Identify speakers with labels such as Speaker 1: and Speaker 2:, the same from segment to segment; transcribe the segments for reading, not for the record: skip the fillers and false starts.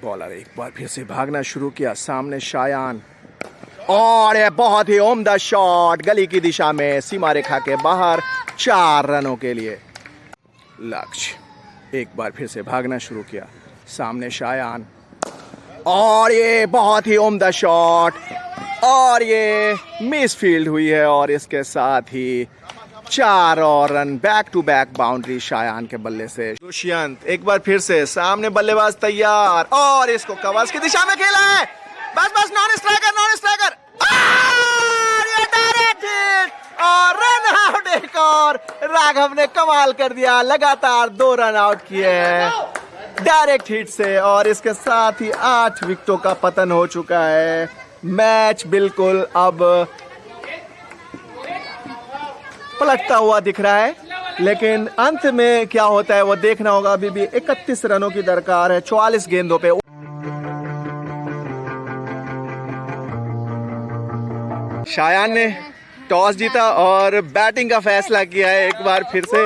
Speaker 1: Bowler एक बार फिर से भागना शुरू किया, सामने शायान और ये बहुत ही उम्दा शॉट गली की दिशा में, सीमा रेखा के बाहर, 4 रनों के लिए। लक्ष्य एक बार फिर से भागना शुरू किया, सामने शायान और ये बहुत ही उम्दा शॉट और ये मिस फील्ड हुई है और इसके साथ ही 4 और run, back to back boundary Shayan के बल्ले से। दुष्यंत एक बार फिर से सामने, बल्लेबाज तैयार और इसको कवर्स की दिशा में खेला है, बस बस नॉन स्ट्राइकर ये डायरेक्ट हिट और रन आउट एक और। राघव ने कमाल कर दिया, लगातार 2 रन आउट किए हैं डायरेक्ट हिट से और इसके साथ ही 8 विकेटों का पतन हो चुका है। मैच बिल्कुल अब पलटता हुआ दिख रहा है, लेकिन अंत में क्या होता है वो देखना होगा। अभी भी 31 रनों की दरकार है 44 गेंदों पे। शायान ने टॉस जीता और बैटिंग का फैसला किया है एक बार फिर से।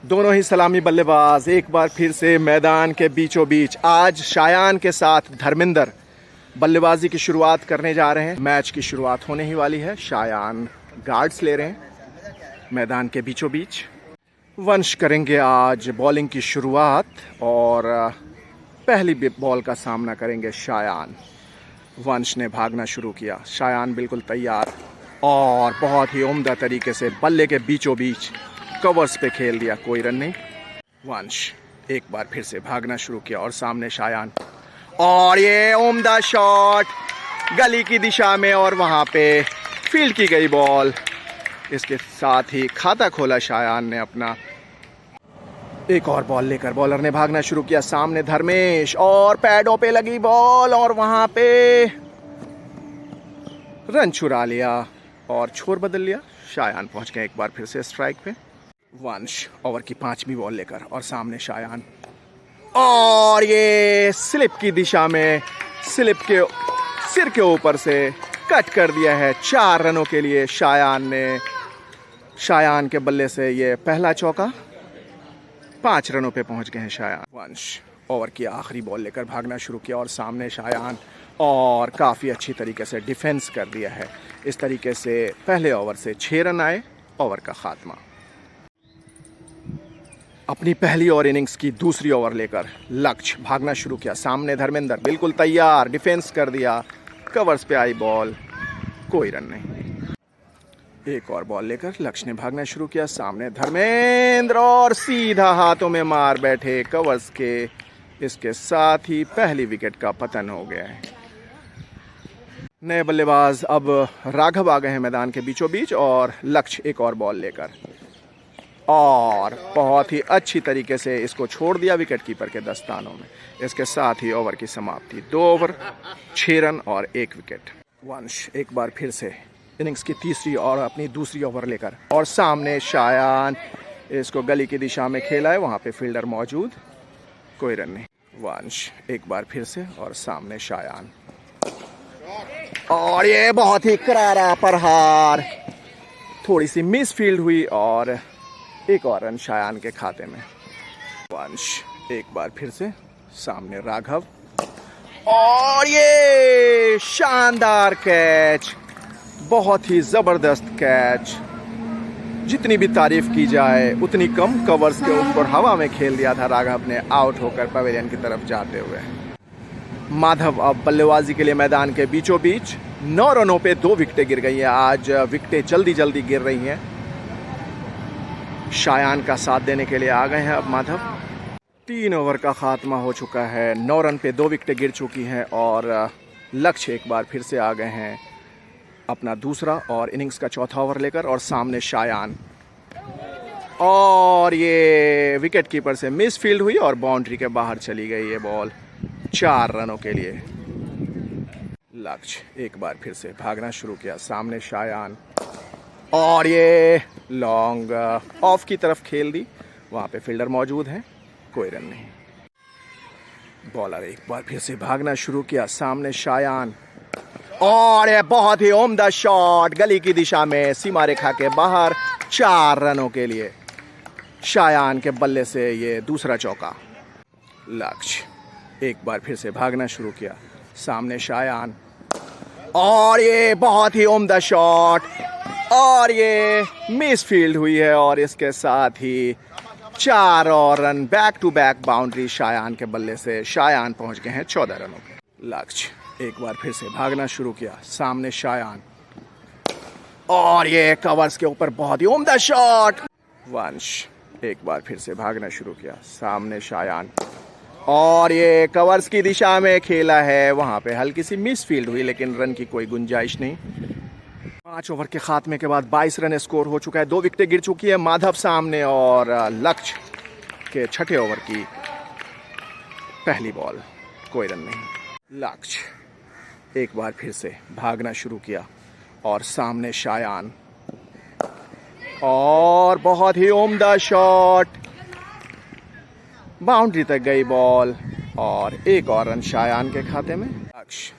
Speaker 1: दोनों ही सलामी बल्लेबाज एक बार फिर से मैदान के बीचों बीच। आज शायान के साथ धर्मेंद्र बल्लेबाजी की शुरुआत करने जा रहे हैं। मैच की शुरुआत होने ही वाली है। शायान गार्ड्स ले रहे हैं मैदान के बीचों बीच। वंश करेंगे आज बॉलिंग की शुरुआत और पहली बॉल का सामना करेंगे शायान। वंश ने भागना शुरू किया, शायान बिल्कुल तैयार और बहुत ही उम्दा तरीके से बल्ले के बीचों बीच कवर्स पे खेल दिया, कोई रन नहीं। वंश एक बार फिर से भागना शुरू किया और सामने शायान और ये उम्दा शॉट गली की दिशा में और वहां पे फील्ड की गई बॉल। इसके साथ ही खाता खोला शायान ने अपना। एक और बॉल लेकर बॉलर ने भागना शुरू किया, सामने धर्मेश और पैडों पे लगी बॉल और वहां पे रन चुरा लिया और छोर बदल लिया। शायान पहुंच गए एक बार फिर से स्ट्राइक पे। वंश ओवर की 5वीं बॉल लेकर और सामने शायान और ये स्लिप की दिशा में, स्लिप के सिर के ऊपर से कट कर दिया है 4 रनों के लिए शायान ने। शायान के बल्ले से ये पहला चौका, 5 रनों पे पहुंच गए हैं शायान। वंश ओवर की आखिरी बॉल लेकर भागना शुरू किया और सामने शायान और काफ़ी अच्छी तरीके से डिफेंस कर दिया है। इस तरीके से पहले ओवर से 6 रन आए। ओवर का खात्मा। अपनी पहली और इनिंग्स की दूसरी ओवर लेकर लक्ष्य भागना शुरू किया, सामने धर्मेंद्र बिल्कुल तैयार, डिफेंस कर दिया, कवर्स पे आई बॉल, कोई रन नहीं। एक और बॉल लेकर लक्ष्य ने भागना शुरू किया, सामने धर्मेंद्र और सीधा हाथों में मार बैठे कवर्स के। इसके साथ ही पहली विकेट का पतन हो गया है। नए बल्लेबाज अब राघव आ गए हैं मैदान के बीचों बीच और लक्ष्य एक और बॉल लेकर और बहुत ही अच्छी तरीके से इसको छोड़ दिया विकेट कीपर के दस्तानों में। इसके साथ ही ओवर की समाप्ति। 2 ओवर 6 रन और 1 विकेट। वंश एक बार फिर से इनिंग्स की तीसरी और अपनी दूसरी ओवर लेकर और सामने शायान, इसको गली की दिशा में खेला है, वहां पे फील्डर मौजूद, कोई रन नहीं। वंश एक बार फिर से और सामने शायान और ये बहुत ही करारा प्रहार, थोड़ी सी मिस फील्ड हुई और एक और रन शायान के खाते में। वंश एक बार फिर से सामने राघव और ये शानदार कैच, बहुत ही जबरदस्त कैच। जितनी भी तारीफ की जाए उतनी कम। कवर्स के ऊपर हवा में खेल दिया था राघव ने, आउट होकर पवेलियन की तरफ जाते हुए। माधव अब बल्लेबाजी के लिए मैदान के बीचों बीच। 9 रनों पे 2 विकेटें गिर गई हैं। आज विकेटें जल्दी जल्दी गिर रही हैं। शायान का साथ देने के लिए आ गए हैं अब माधव। 3 ओवर का खात्मा हो चुका है। 9 रन पे 2 विकेटें गिर चुकी हैं और लक्ष्य एक बार फिर से आ गए हैं अपना दूसरा और इनिंग्स का चौथा ओवर लेकर और सामने शायान और ये विकेट कीपर से मिस फील्ड हुई और बाउंड्री के बाहर चली गई ये बॉल, 4 रनों के लिए। लक्ष्य एक बार फिर से भागना शुरू किया, सामने शायान और ये लॉन्ग ऑफ की तरफ खेल दी, वहां पे फील्डर मौजूद है, कोई रन नहीं। बॉलर एक बार फिर से भागना शुरू किया, सामने शायान और ये बहुत ही उम्दा शॉट गली की दिशा में, सीमा रेखा के बाहर, 4 रनों के लिए। शायान के बल्ले से ये दूसरा चौका। लक्ष्य एक बार फिर से भागना शुरू किया, सामने शायान, और ये बहुत ही उम्दा शॉट, और ये मिस फील्ड हुई है, और इसके साथ ही 4 और run, back to back boundary Shayan के बल्ले से। शायान पहुंच गए हैं 14 रनों पे। लक्ष्य एक बार फिर से भागना शुरू किया, सामने शायान, और ये कवर्स के ऊपर बहुत ही उम्दा शॉट। वंश एक बार फिर से भागना शुरू किया, सामने शायान, और ये कवर्स की दिशा में खेला है, वहां पे हल्की सी मिस फील्ड हुई, लेकिन रन की कोई गुंजाइश नहीं। 5 ओवर के खात्मे के बाद 22 रन स्कोर हो चुका है, 2 विकेटें गिर चुकी है माधव सामने, और लक्ष्य के छठे ओवर की पहली बॉल, कोई रन नहीं। लक्ष्य एक बार फिर से भागना शुरू किया, और सामने शायान, और बहुत ही उम्दा शॉट, बाउंड्री तक गई बॉल, और 1 और रन शायान के खाते में। लक्ष्य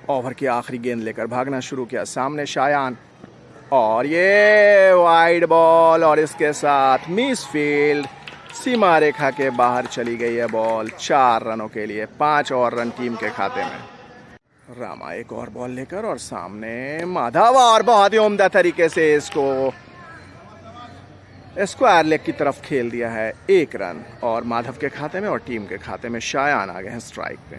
Speaker 1: ओवर की आखिरी गेंद लेकर भागना शुरू किया, सामने शायान, और ये वाइड बॉल, और इसके साथ मिस फील्ड, सीमा रेखा के बाहर चली गई है बॉल। 4 रनों के लिए 5 और रन टीम के खाते में। रामा एक और बॉल लेकर, और सामने माधव, और बहुत ही उम्दा तरीके से इसको स्क्वायर लेग की तरफ खेल दिया है। 1 रन और माधव के खाते में, और टीम के खाते में शायान आ गए हैं स्ट्राइक पे।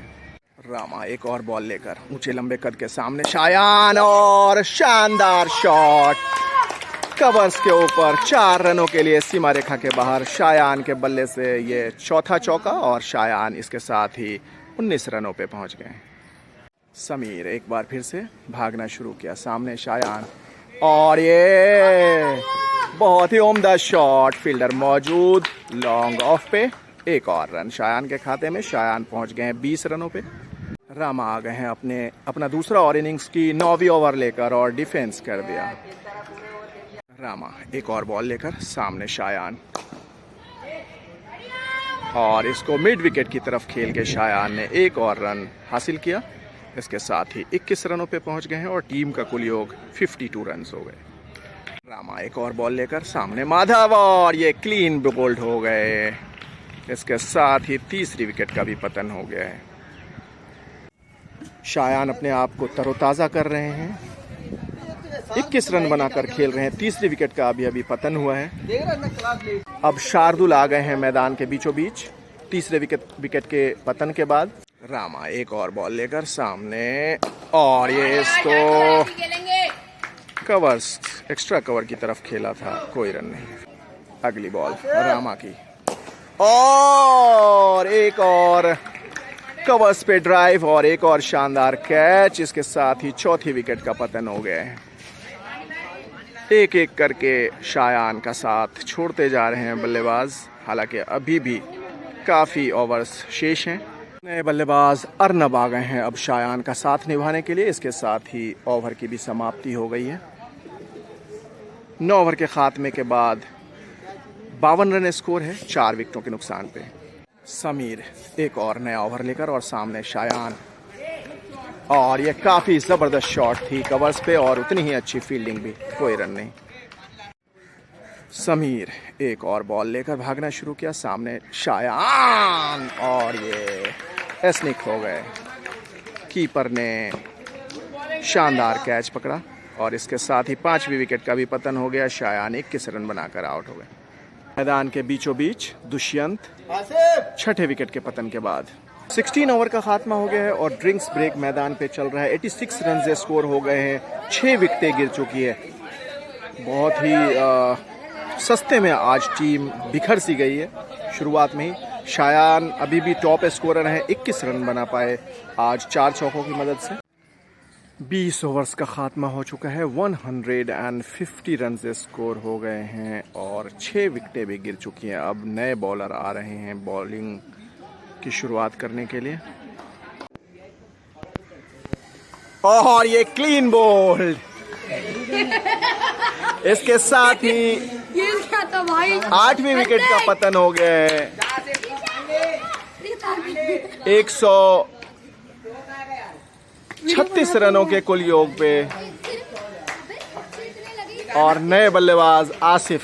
Speaker 1: रामा एक और बॉल लेकर, ऊंचे लंबे कद के सामने शायान, और शानदार शॉट, कवर्स के ऊपर। 4 रनों के लिए सीमा रेखा के बाहर शायान के बल्ले से ये चौथा चौका, और शायान इसके साथ ही 19 रनों पे पहुंच गए। समीर एक बार फिर से भागना शुरू किया, सामने शायान, और ये बहुत ही उम्दा शॉट, फील्डर मौजूद, लॉन्ग ऑफ पे। 1 और रन शायान के खाते में। शायान पहुंच गए हैं 20 रनों पे। रामा आ गए हैं अपना दूसरा और इनिंग्स की 9वीं ओवर लेकर, और डिफेंस कर दिया। रामा एक और बॉल लेकर, सामने शायान, और इसको मिड विकेट की तरफ खेल के शायान ने 1 और रन हासिल किया। इसके साथ ही 21 रनों पे पहुंच गए हैं, और टीम का कुल योग 52 रन हो गए। रामा एक और बॉल लेकर, सामने माधव, और ये क्लीन बोल्ड हो गए। इसके साथ ही तीसरी विकेट का भी पतन हो गया है। शायान अपने आप को तरोताज़ा कर रहे हैं, 21 रन बनाकर खेल रहे हैं। तीसरी विकेट का अभी पतन हुआ है। अब शार्दुल आ गए हैं मैदान के बीचों बीच, तीसरे विकेट के पतन के बाद। रामा एक और बॉल लेकर, सामने, और ये इसको कवर्स, एक्स्ट्रा कवर की तरफ खेला था, कोई रन नहीं। अगली बॉल रामा की, और एक और कवर्स पे ड्राइव, और एक और शानदार कैच। इसके साथ ही चौथी विकेट का पतन हो गया है। एक एक करके शायान का साथ छोड़ते जा रहे हैं बल्लेबाज, हालांकि अभी भी काफ़ी ओवर्स शेष हैं। नए बल्लेबाज अर्नब आ गए हैं अब शायान का साथ निभाने के लिए। इसके साथ ही ओवर की भी समाप्ति हो गई है। 9 ओवर के खात्मे के बाद 52 रन स्कोर है, 4 विकेटों के नुकसान पे। समीर एक और नया ओवर लेकर, और सामने शायान, और ये काफ़ी ज़बरदस्त शॉट थी कवर्स पे, और उतनी ही अच्छी फील्डिंग भी, कोई रन नहीं। समीर एक और बॉल लेकर भागना शुरू किया, सामने शायान, और ये एस्निक हो गए। कीपर ने शानदार कैच पकड़ा, और इसके साथ ही 5वीं विकेट का भी पतन हो गया। शायान 21 रन बनाकर आउट हो गए। मैदान के बीचों बीच दुष्यंत, छठे विकेट के पतन के बाद। 16 ओवर का खात्मा हो गया है, और ड्रिंक्स ब्रेक मैदान पे चल रहा है। 86 रन से स्कोर हो गए हैं, 6 विकेटें गिर चुकी है। बहुत ही सस्ते में आज टीम बिखर सी गई है शुरुआत में ही। शायान अभी भी टॉप स्कोरर हैं, 21 रन बना पाए आज 4 चौकों की मदद से। 20 ओवर्स का खात्मा हो चुका है, 150 रन से स्कोर हो गए हैं, और 6 विकेटें भी गिर चुकी हैं। अब नए बॉलर आ रहे हैं बॉलिंग की शुरुआत करने के लिए, और ये क्लीन बोल्ड। इसके साथ ही 8वीं विकेट का पतन हो गया है। 136 रनों के कुल योग पे, और नए बल्लेबाज आसिफ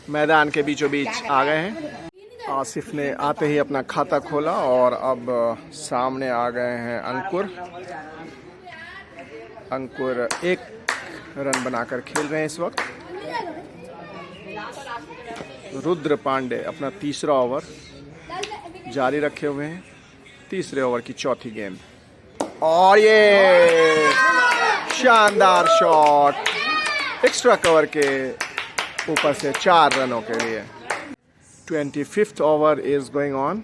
Speaker 1: मैदान के बीचों बीच आ गए हैं। आसिफ ने आते ही अपना खाता खोला और अब सामने आ गए हैं अंकुर। अंकुर 1 रन बनाकर खेल रहे हैं इस वक्त। रुद्र पांडे अपना तीसरा ओवर जारी रखे हुए हैं। तीसरे ओवर की चौथी गेंद और ये शानदार शॉट एक्स्ट्रा कवर के ऊपर से 4 रनों के लिए। 25th over is going on.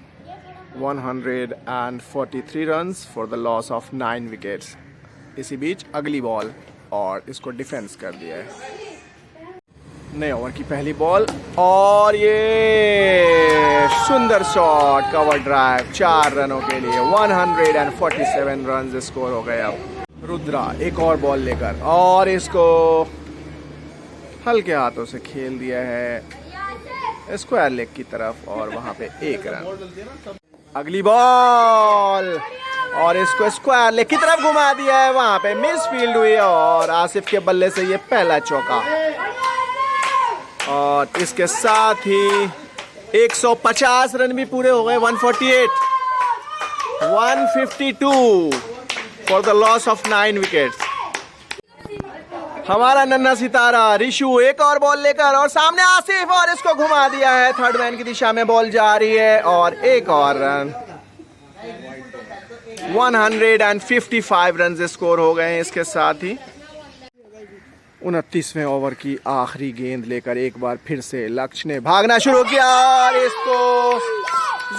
Speaker 1: 143 runs for the loss of 9 wickets. इसी बीच अगली बॉल और इसको डिफेंस कर दिया है। नए ओवर की पहली बॉल और ये सुंदर शॉट कवर ड्राइव 4 रनों के लिए। 147 रन स्कोर हो गए। अब रुद्रा एक और बॉल लेकर और इसको हल्के हाथों से खेल दिया है स्क्वायर लेग की तरफ और वहां पे 1 रन। अगली बॉल और इसको स्क्वायर लेग की तरफ घुमा दिया है। वहां पे मिस फील्ड हुई और आसिफ के बल्ले से ये पहला चौका और इसके साथ ही 150 रन भी पूरे हो गए। 148 152 for the loss of 9 wickets. हमारा नन्हा सितारा रिशु एक और बॉल लेकर और सामने आसिफ और इसको घुमा दिया है। थर्ड मैन की दिशा में बॉल जा रही है और 1 और रन। 155 रन स्कोर हो गए हैं। इसके साथ ही 29वें ओवर की आखिरी गेंद लेकर एक बार फिर से लक्ष्य ने भागना शुरू किया और इसको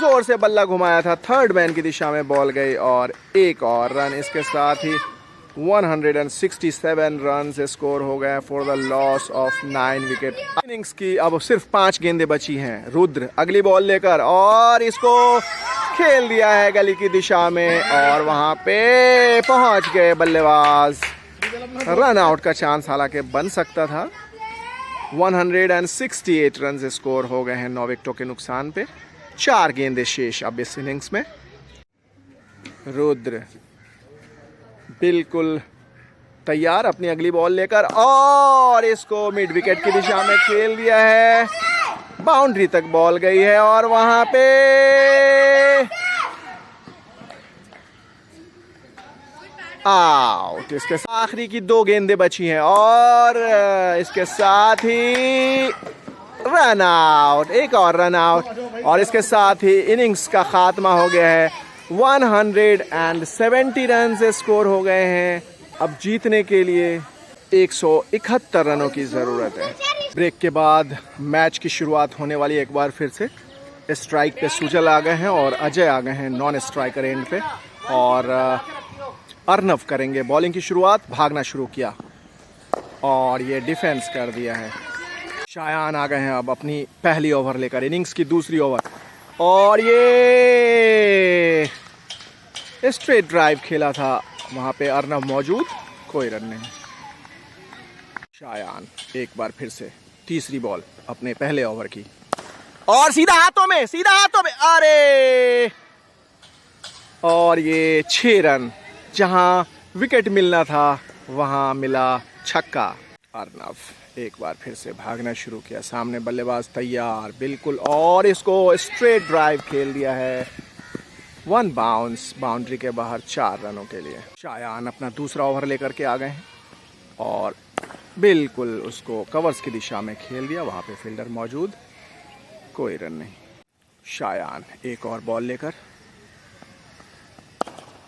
Speaker 1: जोर से बल्ला घुमाया था। थर्ड मैन की दिशा में बॉल गई और 1 और रन। इसके साथ ही 167 रन स्कोर हो गए for the loss of 9 wicket. Innings की अब सिर्फ 5 गेंदें बची हैं। रुद्र अगली बॉल लेकर और इसको खेल दिया है गली की दिशा में और वहां पे पहुंच गए बल्लेबाज। रन आउट का चांस हालांकि बन सकता था। 168 रन स्कोर हो गए हैं 9 विकेटों के नुकसान पे। 4 गेंदें शेष अब इस इनिंग्स में। रुद्र बिल्कुल तैयार अपनी अगली बॉल लेकर और इसको मिड विकेट की दिशा में खेल दिया है। बाउंड्री तक बॉल गई है और वहां पे आउट। इसके आखिरी की 2 गेंदें बची हैं और इसके साथ ही रन आउट। 1 और रन आउट और इसके साथ ही इनिंग्स का खात्मा हो गया है। 170 रन स्कोर हो गए हैं। अब जीतने के लिए 171 रनों की ज़रूरत है। ब्रेक के बाद मैच की शुरुआत होने वाली। एक बार फिर से स्ट्राइक पे सुजल आ गए हैं और अजय आ गए हैं नॉन स्ट्राइकर एंड पे और अर्नव करेंगे बॉलिंग की शुरुआत। भागना शुरू किया और ये डिफेंस कर दिया है। शायान आ गए हैं अब अपनी पहली ओवर लेकर। इनिंग्स की दूसरी ओवर और ये स्ट्रेट ड्राइव खेला था। वहां पे अर्नव मौजूद, कोई रन नहीं। शायान एक बार फिर से तीसरी बॉल अपने पहले ओवर की और सीधा हाथों में अरे और ये 6 रन। जहां विकेट मिलना था वहां मिला छक्का। अर्नव एक बार फिर से भागना शुरू किया। सामने बल्लेबाज तैयार बिल्कुल और इसको स्ट्रेट ड्राइव खेल दिया है। 1 बाउंस बाउंड्री के बाहर 4 रनों के लिए। शायान अपना दूसरा ओवर लेकर के आ गए हैं और बिल्कुल उसको कवर्स की दिशा में खेल दिया। वहां पे फील्डर मौजूद, कोई रन नहीं। शायान एक और बॉल लेकर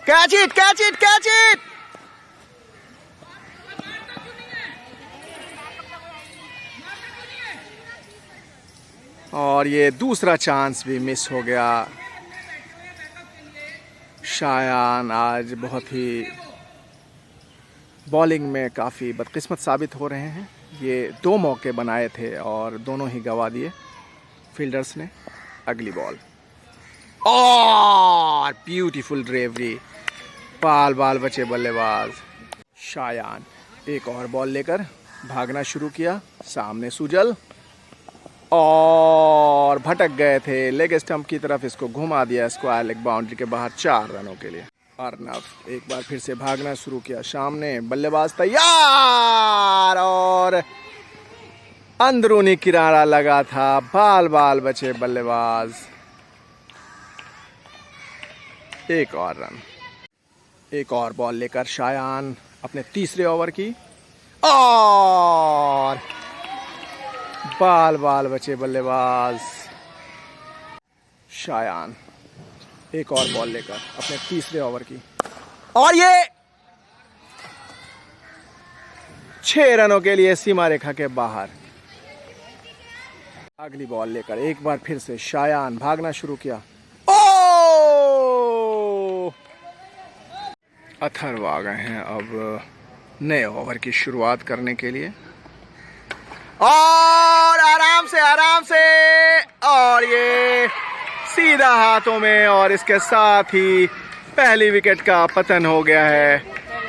Speaker 1: कैच इट। और ये दूसरा चांस भी मिस हो गया। शायान आज बहुत ही बॉलिंग में काफ़ी बदकिस्मत साबित हो रहे हैं। ये 2 मौके बनाए थे और दोनों ही गंवा दिए फील्डर्स ने। अगली बॉल और ब्यूटीफुल ड्राइवरी, बाल बचे बल्लेबाज। शायान एक और बॉल लेकर भागना शुरू किया। सामने सुजल और भटक गए थे लेग स्टंप की तरफ। इसको घुमा दिया स्क्वायर लेग बाउंड्री के बाहर 4 रनों के लिए। अर्नव एक बार फिर से भागना शुरू किया। सामने बल्लेबाज तैयार और अंदरूनी किनारा लगा था, बाल बाल बचे बल्लेबाज। एक और रन। एक और बॉल लेकर शायान अपने तीसरे ओवर की, और बाल बाल बचे बल्लेबाज। शायान एक और बॉल लेकर अपने तीसरे ओवर की, और ये 6 रनों के लिए सीमा रेखा के बाहर। अगली बॉल लेकर एक बार फिर से शायान भागना शुरू किया। ओ! अथर्व आ गए हैं अब नए ओवर की शुरुआत करने के लिए, और आराम से, और ये सीधा हाथों में, और इसके साथ ही पहली विकेट का पतन हो गया है।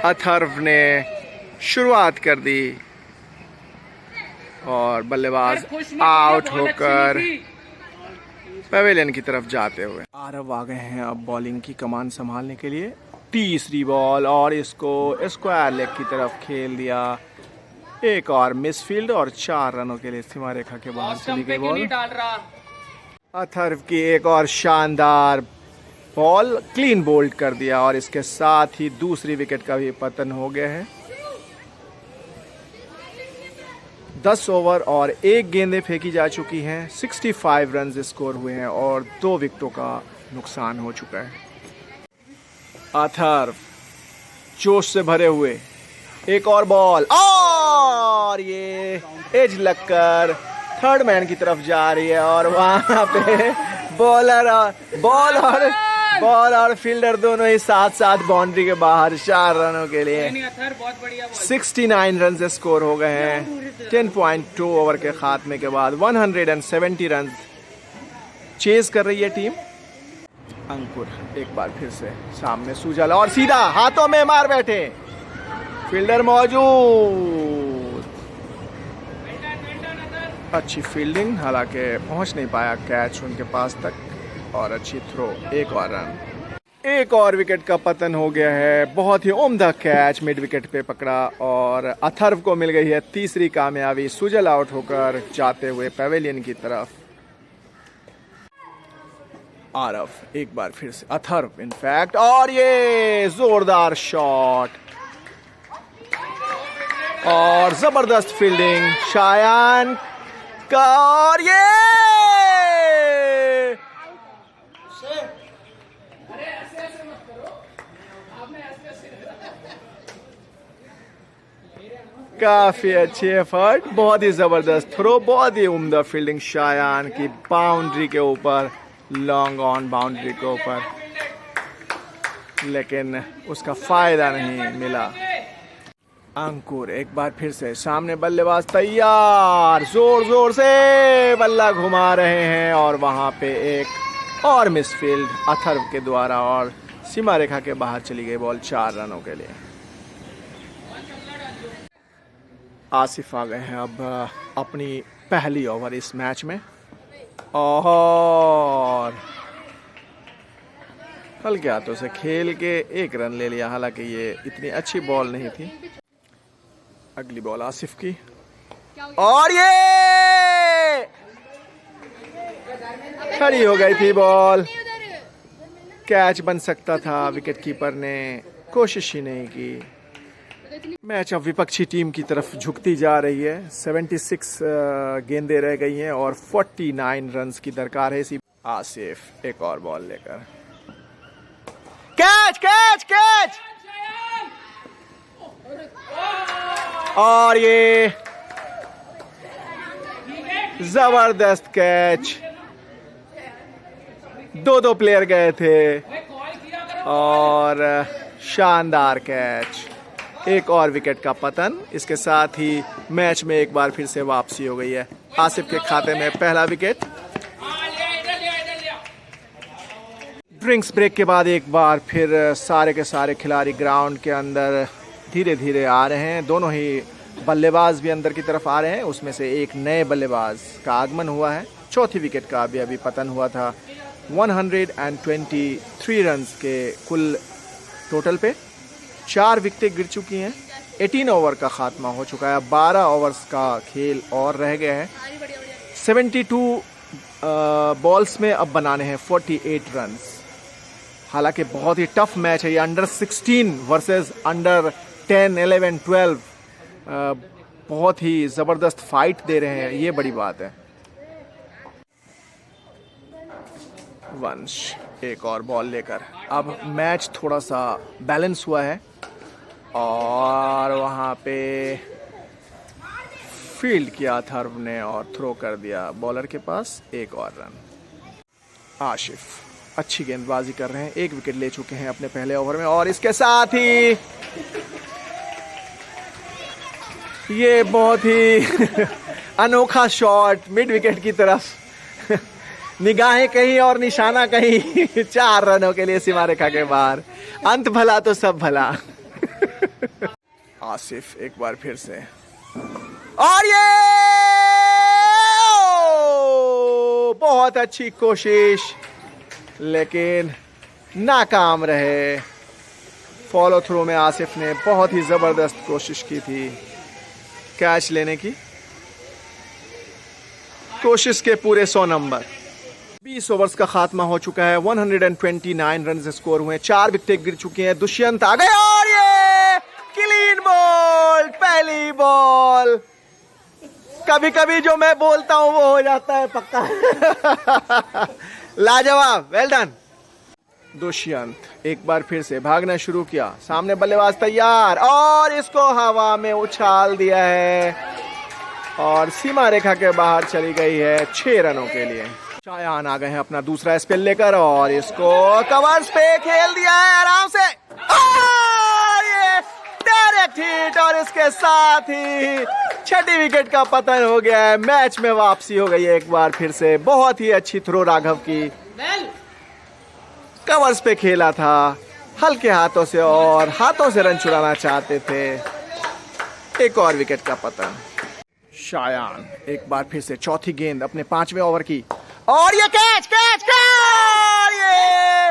Speaker 1: अथर्व ने शुरुआत कर दी और बल्लेबाज आउट होकर पवेलियन की तरफ जाते हुए। आरव आ गए हैं अब बॉलिंग की कमान संभालने के लिए। तीसरी बॉल, और इसको स्क्वायर लेग की तरफ खेल दिया। एक और मिसफील्ड, और 4 रनों के लिए सीमा रेखा के बाहर चली गई बॉल। अथर्व की एक और शानदार बॉल, क्लीन बोल्ड कर दिया, और इसके साथ ही दूसरी विकेट का भी पतन हो गया है। 10 ओवर और 1 गेंदें फेंकी जा चुकी हैं। 65 रन स्कोर हुए हैं और 2 विकेटों का नुकसान हो चुका है। अथर्व जोश से भरे हुए, एक और बॉल, और ये एज लगकर थर्ड मैन की तरफ जा रही है, और वहां पे बॉल और फील्डर दोनों ही साथ बाउंड्री के बाहर। 4 रनों के लिए 69 रन स्कोर हो गए हैं। 10.2 ओवर के खात्मे के बाद 170 रन चेज कर रही है टीम। अंकुर एक बार फिर से सामने सूजल, और सीधा हाथों में मार बैठे, फील्डर मौजूद। अच्छी फील्डिंग, हालांकि पहुंच नहीं पाया कैच उनके पास तक, और अच्छी थ्रो। एक और रन। एक और विकेट का पतन हो गया है। बहुत ही उम्दा कैच मिड विकेट पे पकड़ा, और अथर्व को मिल गई है तीसरी कामयाबी। सुजल आउट होकर जाते हुए पवेलियन की तरफ। आरव एक बार फिर से, अथर्व इनफैक्ट, और ये जोरदार शॉट, और जबरदस्त फील्डिंग शायान का, और ये काफी अच्छी एफर्ट, बहुत ही जबरदस्त थ्रो, बहुत ही उम्दा फील्डिंग शायान की, बाउंड्री के ऊपर, लॉन्ग ऑन बाउंड्री के ऊपर, लेकिन उसका फायदा नहीं मिला। अंकुर एक बार फिर से सामने, बल्लेबाज तैयार, जोर जोर से बल्ला घुमा रहे हैं, और वहां पे एक और मिसफील्ड अथर्व के द्वारा, और सीमा रेखा के बाहर चली गई बॉल 4 रनों के लिए। आसिफ आ गए हैं अब अपनी पहली ओवर इस मैच में, और हल्के हाथों से खेल के 1 रन ले लिया, हालांकि ये इतनी अच्छी बॉल नहीं थी। अगली बॉल आसिफ की, और ये खड़ी हो गई थी बॉल, कैच बन सकता था, विकेट कीपर ने कोशिश ही नहीं की। मैच अब विपक्षी टीम की तरफ झुकती जा रही है। 76 गेंदें रह गई हैं और 49 रन्स की दरकार है इसी। आसिफ एक और बॉल लेकर, कैच कैच कैच, और ये जबरदस्त कैच। 2 प्लेयर गए थे, और शानदार कैच। एक और विकेट का पतन, इसके साथ ही मैच में एक बार फिर से वापसी हो गई है। आसिफ के खाते में पहला विकेट। ड्रिंक्स ब्रेक के बाद एक बार फिर सारे के सारे खिलाड़ी ग्राउंड के अंदर धीरे धीरे आ रहे हैं। दोनों ही बल्लेबाज भी अंदर की तरफ आ रहे हैं, उसमें से एक नए बल्लेबाज का आगमन हुआ है। चौथी विकेट का अभी पतन हुआ था। 123 रन्स के कुल टोटल पे 4 विकेटें गिर चुकी हैं। 18 ओवर का खात्मा हो चुका है। 12 ओवर्स का खेल और रह गए हैं। 72 बॉल्स में अब बनाने हैं 48 रन्स। हालांकि बहुत ही टफ मैच है ये, अंडर 16 वर्सेस अंडर 10, 11, 12। बहुत ही ज़बरदस्त फाइट दे रहे हैं, ये बड़ी बात है। वंश एक और बॉल लेकर, अब मैच थोड़ा सा बैलेंस हुआ है और वहाँ पे फील्ड किया अथर्व ने और थ्रो कर दिया बॉलर के पास। एक और रन। आशिफ अच्छी गेंदबाजी कर रहे हैं, 1 विकेट ले चुके हैं अपने पहले ओवर में और इसके साथ ही ये बहुत ही अनोखा शॉट मिड विकेट की तरफ, निगाहें कहीं और निशाना कहीं। 4 रनों के लिए सीमा रेखा के बाहर। अंत भला तो सब भला। आसिफ एक बार फिर से, और ये बहुत अच्छी कोशिश लेकिन नाकाम रहे। फॉलो थ्रो में आसिफ ने बहुत ही जबरदस्त कोशिश की थी कैच लेने की। कोशिश के पूरे 100 नंबर। 20 ओवर्स का खात्मा हो चुका है। 129 रन स्कोर हुए, 4 विकेट गिर चुके हैं। दुष्यंत आ गए और ये क्लीन बॉल, पहली बॉल। कभी कभी जो मैं बोलता हूं वो हो जाता है पक्का। लाजवाब, वेल डन। दुष्यंत एक बार फिर से भागना शुरू किया, सामने बल्लेबाज तैयार और इसको हवा में उछाल दिया है और सीमा रेखा के बाहर चली गई है 6 रनों के लिए। शायान आ गए हैं अपना दूसरा स्पेल लेकर और इसको कवर्स पे खेल दिया है आराम से। ये डायरेक्ट हिट और इसके साथ ही 6ठी विकेट का पतन हो गया है। मैच में वापसी हो गई है एक बार फिर से। बहुत ही अच्छी थ्रो राघव की, कवर्स पे खेला था हल्के हाथों से और हाथों से रन चुराना चाहते थे। एक और विकेट का पतन। शायान एक बार फिर से चौथी गेंद अपने 5वें ओवर की और ये कैच कैच कैच, ये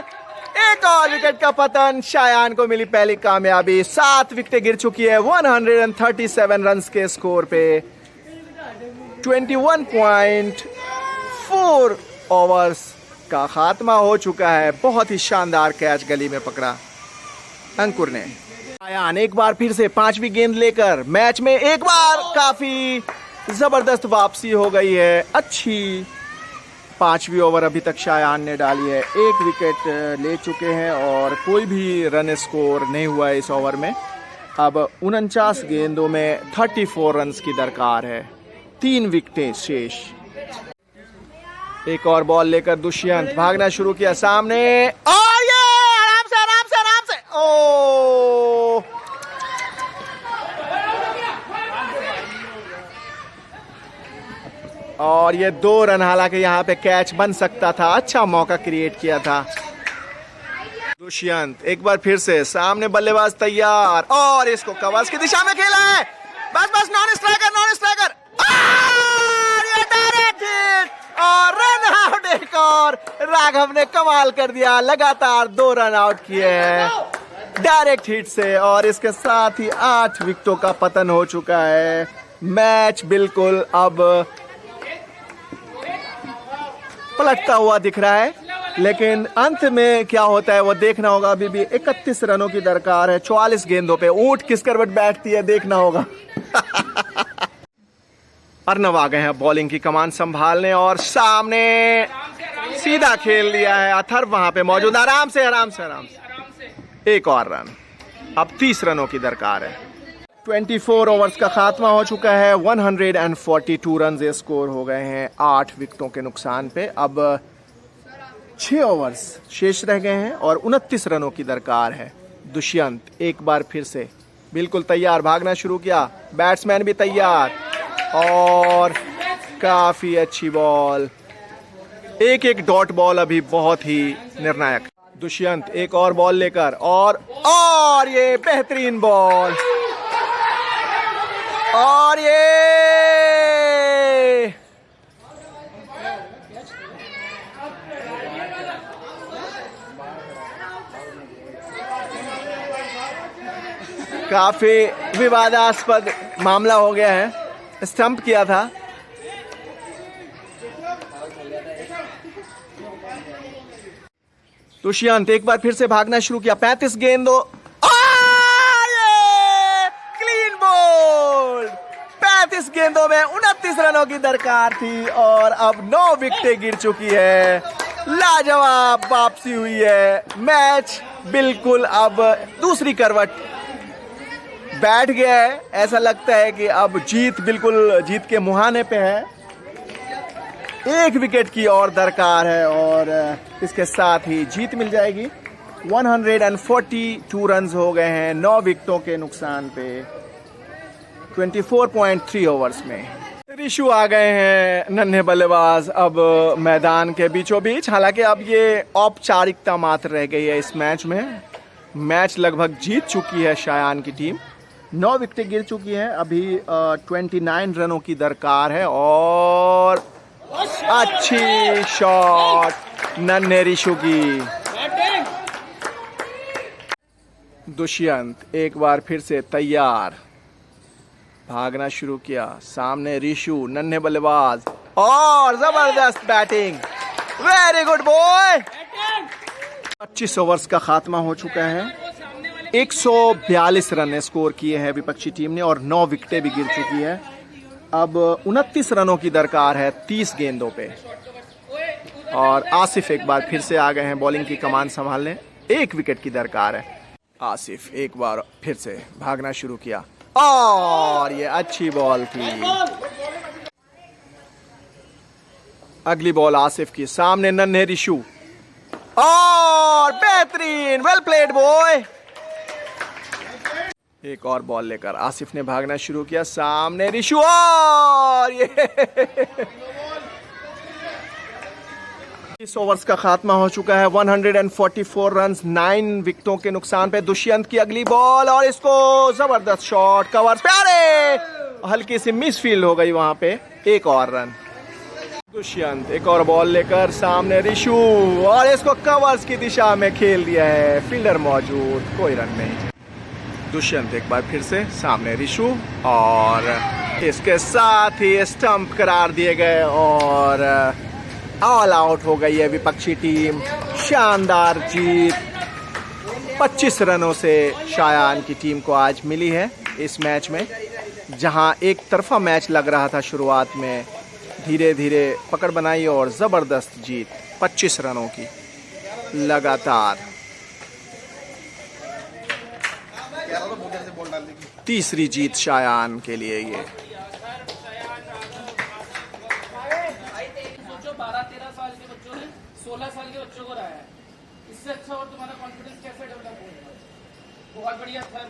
Speaker 1: एक और विकेट का पतन। शायान को मिली पहली कामयाबी। 7 विकेटें गिर चुकी है 137 रन के स्कोर पे। 21.4 ओवर्स का खात्मा हो चुका है। बहुत ही शानदार कैच गली में पकड़ा अंकुर ने। शायान एक बार फिर से 5वीं गेंद लेकर मैच में एक बार काफी जबरदस्त वापसी हो गई है। अच्छी 5वीं ओवर अभी तक शायान ने डाली है। 1 विकेट ले चुके हैं और कोई भी रन स्कोर नहीं हुआ है इस ओवर में। अब 49 गेंदों में 34 रन की दरकार है। 3 विकेटें शेष। एक और बॉल लेकर दुष्यंत भागना शुरू किया, सामने और ये आराम से आराम से आराम से। ओ और ये 2 रन, हालांकि यहाँ पे कैच बन सकता था। अच्छा मौका क्रिएट किया था। दुष्यंत एक बार फिर से, सामने बल्लेबाज तैयार और इसको कवर्स की दिशा में खेला है। बस बस, नॉन स्ट्राइकर नॉन स्ट्राइकर और ये डायरेक्ट हिट और रन आउट। एक और राघव ने कमाल कर दिया, लगातार 2 रन आउट किए हैं डायरेक्ट हिट से और इसके साथ ही 8 विकेटों का पतन हो चुका है। मैच बिल्कुल अब पलटता हुआ दिख रहा है, लेकिन अंत में क्या होता है वो देखना होगा। अभी भी 31 रनों की दरकार है 44 गेंदों पे। ऊंट किस करवट बैठती है देखना होगा। अर्नव आ गए हैं बॉलिंग की कमान संभालने और सामने सीधा खेल दिया है। अथर्व वहां पे मौजूद। आराम से आराम से आराम से। एक और रन। अब 30 रनों की दरकार है। 24 ओवर्स का खात्मा हो चुका है। 142 रन स्कोर हो गए हैं 8 विकेटों के नुकसान पे। अब 6 ओवर्स शेष रह गए हैं और 29 रनों की दरकार है। दुष्यंत एक बार फिर से बिल्कुल तैयार, भागना शुरू किया। बैट्समैन भी तैयार और काफी अच्छी बॉल। एक डॉट बॉल अभी बहुत ही निर्णायक। दुष्यंत एक और बॉल लेकर और ये बेहतरीन बॉल और ये काफी विवादास्पद मामला हो गया है, स्टंप किया था। दुष्यंत एक बार फिर से भागना शुरू किया, 35 गेंदों, क्लीन बोल्ड। 35 गेंदों में 29 रनों की दरकार थी और अब 9 विकेटें गिर चुकी है। लाजवाब वापसी हुई है, मैच बिल्कुल अब दूसरी करवट बैठ गया है। ऐसा लगता है कि अब जीत बिल्कुल जीत के मुहाने पे है। 1 विकेट की और दरकार है और इसके साथ ही जीत मिल जाएगी। 142 रन्स हो गए हैं 9 विकेटों के नुकसान पे 24.3 ओवर्स में। ऋषु आ गए हैं नन्हे बल्लेबाज अब मैदान के बीचों बीच। हालांकि अब ये औपचारिकता मात्र रह गई है इस मैच में। मैच लगभग जीत चुकी है शायान की टीम, 9 विकेटें गिर चुकी हैं। अभी 29 रनों की दरकार है और अच्छी शॉट नन्हे ऋषु की। दुष्यंत एक बार फिर से तैयार, भागना शुरू किया, सामने ऋषु नन्हे बल्लेबाज और जबरदस्त batting, very good boy. 25 overs का खात्मा हो चुका है, 142 रन स्कोर किए हैं विपक्षी टीम ने और 9 विकेटें भी गिर चुकी है। अब 29 रनों की दरकार है 30 गेंदों पे और आसिफ एक बार फिर से आ गए हैं बॉलिंग की कमान संभालने। 1 विकेट की दरकार है। आसिफ एक बार फिर से भागना शुरू किया और ये अच्छी बॉल थी। अगली बॉल आसिफ की, सामने नन्हे ऋषु और बेहतरीन, वेल प्लेड बॉय। एक और बॉल लेकर आसिफ ने भागना शुरू किया, सामने ऋषु और ये 20 ओवर्स का खात्मा हो चुका है। 144 रन्स 9 विकेटों के नुकसान पे। दुष्यंत की अगली बॉल और इसको जबरदस्त शॉट, कवर प्यारे, हल्की सी मिस फील्ड हो गई वहां पे, 1 और रन। दुष्यंत एक और बॉल लेकर सामने ऋषु और इसको कवर्स की दिशा में खेल दिया है, फील्डर मौजूद, कोई रन नहीं। दुष्यंत एक बार फिर से सामने ऋषु और इसके साथ ही स्टंप करार दिए गए और ऑल आउट हो गई है विपक्षी टीम। शानदार जीत 25 रनों से शायान की टीम को आज मिली है इस मैच में, जहां एक तरफा मैच लग रहा था शुरुआत में, धीरे धीरे पकड़ बनाई और जबरदस्त जीत 25 रनों की लगातार। तीसरी जीत शायान के लिए ये।
Speaker 2: 12-13 साल के बच्चों ने 16 साल के बच्चों को रहा है। इससे अच्छा और तुम्हारा कॉन्फिडेंस कैसे डेवलप होगा? बहुत बढ़िया सर।